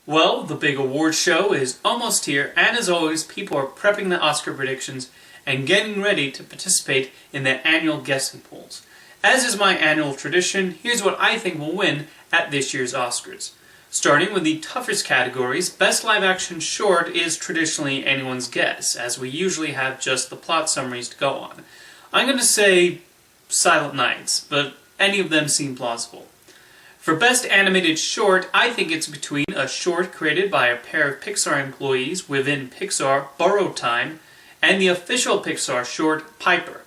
Well, the big award show is almost here, and as always, people are prepping the Oscar predictions and getting ready to participate in their annual guessing polls. As is my annual tradition, here's what I think will win at this year's Oscars. Starting with the toughest categories, Best Live Action Short is traditionally anyone's guess, as we usually have just the plot summaries to go on. I'm going to say Silent Nights, but any of them seem plausible. For Best Animated Short, I think it's between a short created by a pair of Pixar employees within Pixar, Borrowed Time, and the official Pixar short, Piper.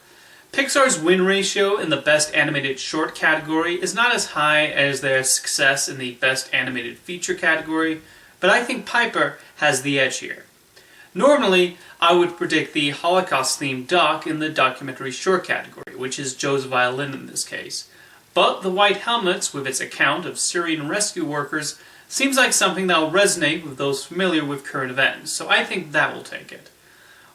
Pixar's win ratio in the Best Animated Short category is not as high as their success in the Best Animated Feature category, but I think Piper has the edge here. Normally, I would predict the Holocaust-themed doc in the documentary short category, which is Joe's Violin in this case. But The White Helmets, with its account of Syrian rescue workers, seems like something that will resonate with those familiar with current events, so I think that will take it.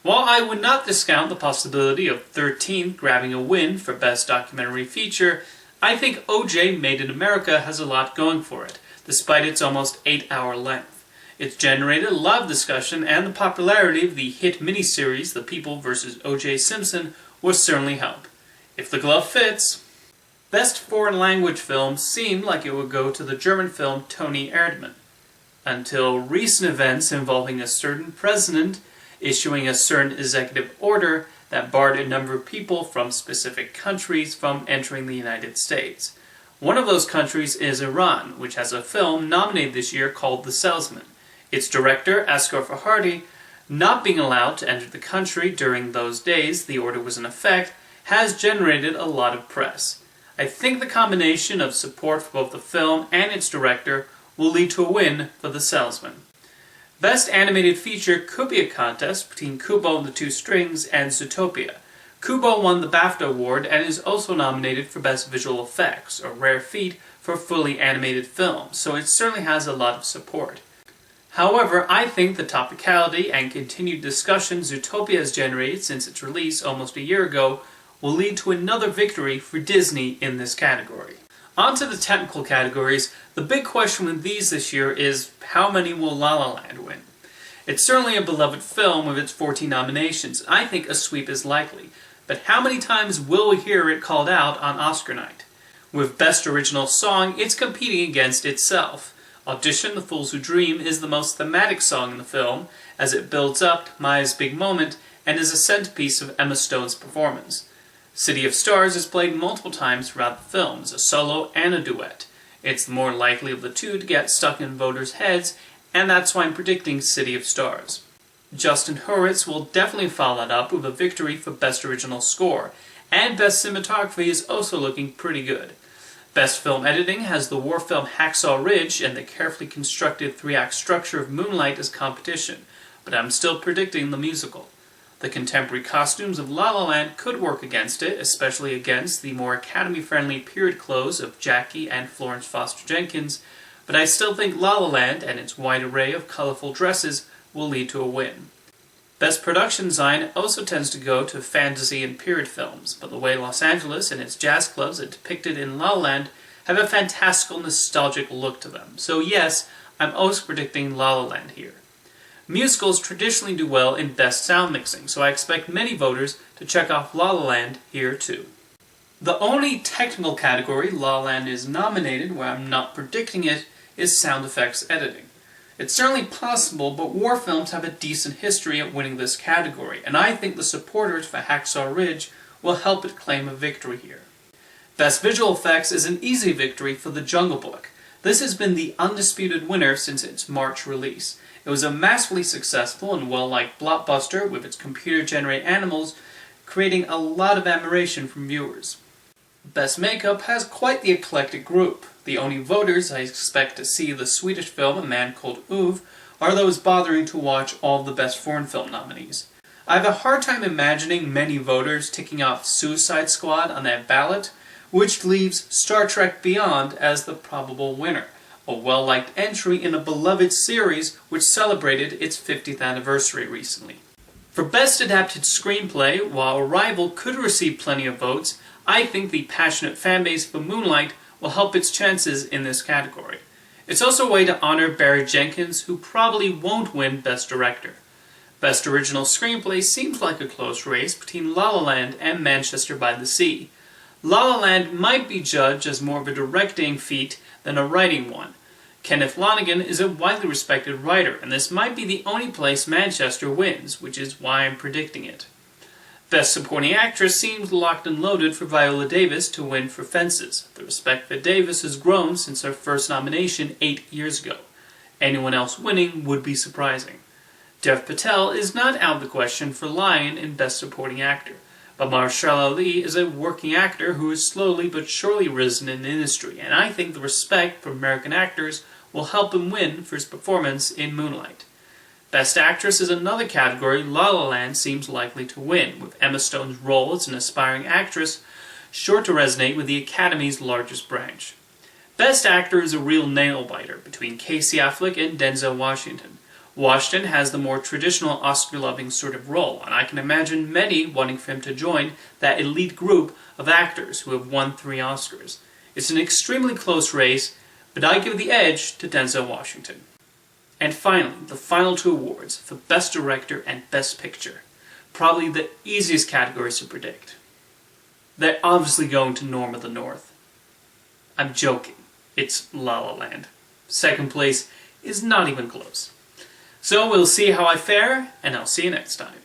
While I would not discount the possibility of 13th grabbing a win for Best Documentary Feature, I think O.J. Made in America has a lot going for it, despite its almost 8-hour length. It's generated a lot of discussion, and the popularity of the hit miniseries The People vs. O.J. Simpson will certainly help. If the glove fits. Best Foreign Language Film seemed like it would go to the German film Toni Erdmann, until recent events involving a certain president issuing a certain executive order that barred a number of people from specific countries from entering the United States. One of those countries is Iran, which has a film nominated this year called The Salesman. Its director, Asghar Farhadi, not being allowed to enter the country during those days the order was in effect, has generated a lot of press. I think the combination of support for both the film and its director will lead to a win for The Salesman. Best Animated Feature could be a contest between Kubo and the Two Strings and Zootopia. Kubo won the BAFTA award and is also nominated for Best Visual Effects, a rare feat for a fully animated film, so it certainly has a lot of support. However, I think the topicality and continued discussion Zootopia has generated since its release almost a year ago will lead to another victory for Disney in this category. On to the technical categories, the big question with these this year is how many will La La Land win? It's certainly a beloved film with its 14 nominations, and I think a sweep is likely. But how many times will we hear it called out on Oscar night? With Best Original Song, it's competing against itself. Audition, The Fools Who Dream is the most thematic song in the film, as it builds up to Maya's big moment and is a centerpiece of Emma Stone's performance. City of Stars is played multiple times throughout the film as a solo and a duet. It's the more likely of the two to get stuck in voters' heads, and that's why I'm predicting City of Stars. Justin Hurwitz will definitely follow that up with a victory for Best Original Score, and Best Cinematography is also looking pretty good. Best Film Editing has the war film Hacksaw Ridge and the carefully constructed 3-act structure of Moonlight as competition, but I'm still predicting the musical. The contemporary costumes of La La Land could work against it, especially against the more Academy-friendly period clothes of Jackie and Florence Foster Jenkins, but I still think La La Land and its wide array of colorful dresses will lead to a win. Best Production Design also tends to go to fantasy and period films, but the way Los Angeles and its jazz clubs are depicted in La La Land have a fantastical, nostalgic look to them. So yes, I'm also predicting La La Land here. Musicals traditionally do well in Best Sound Mixing, so I expect many voters to check off La La Land here too. The only technical category La La Land is nominated, where I'm not predicting it, is Sound Effects Editing. It's certainly possible, but war films have a decent history at winning this category, and I think the supporters for Hacksaw Ridge will help it claim a victory here. Best Visual Effects is an easy victory for The Jungle Book. This has been the undisputed winner since its March release. It was a massively successful and well-liked blockbuster with its computer-generated animals, creating a lot of admiration from viewers. Best Makeup has quite the eclectic group. The only voters I expect to see the Swedish film A Man Called Ove are those bothering to watch all of the Best Foreign Film nominees. I have a hard time imagining many voters ticking off Suicide Squad on that ballot, which leaves Star Trek Beyond as the probable winner, a well-liked entry in a beloved series which celebrated its 50th anniversary recently. For Best Adapted Screenplay, while Arrival could receive plenty of votes, I think the passionate fanbase for Moonlight will help its chances in this category. It's also a way to honor Barry Jenkins, who probably won't win Best Director. Best Original Screenplay seems like a close race between La La Land and Manchester by the Sea. La La Land might be judged as more of a directing feat than a writing one. Kenneth Lonergan is a widely respected writer, and this might be the only place Manchester wins, which is why I'm predicting it. Best Supporting Actress seems locked and loaded for Viola Davis to win for Fences. The respect for Davis has grown since her first nomination 8 years ago. Anyone else winning would be surprising. Dev Patel is not out of the question for Lion in Best Supporting Actor, but Mahershala Ali is a working actor who has slowly but surely risen in the industry, and I think the respect for American actors will help him win for his performance in Moonlight. Best Actress is another category La La Land seems likely to win, with Emma Stone's role as an aspiring actress sure to resonate with the Academy's largest branch. Best Actor is a real nail-biter between Casey Affleck and Denzel Washington. Washington has the more traditional Oscar-loving sort of role, and I can imagine many wanting for him to join that elite group of actors who have won 3 Oscars. It's an extremely close race, but I give the edge to Denzel Washington. And finally, the final 2 awards for Best Director and Best Picture. Probably the easiest categories to predict. They're obviously going to Norm of the North. I'm joking. It's La La Land. Second place is not even close. So we'll see how I fare, and I'll see you next time.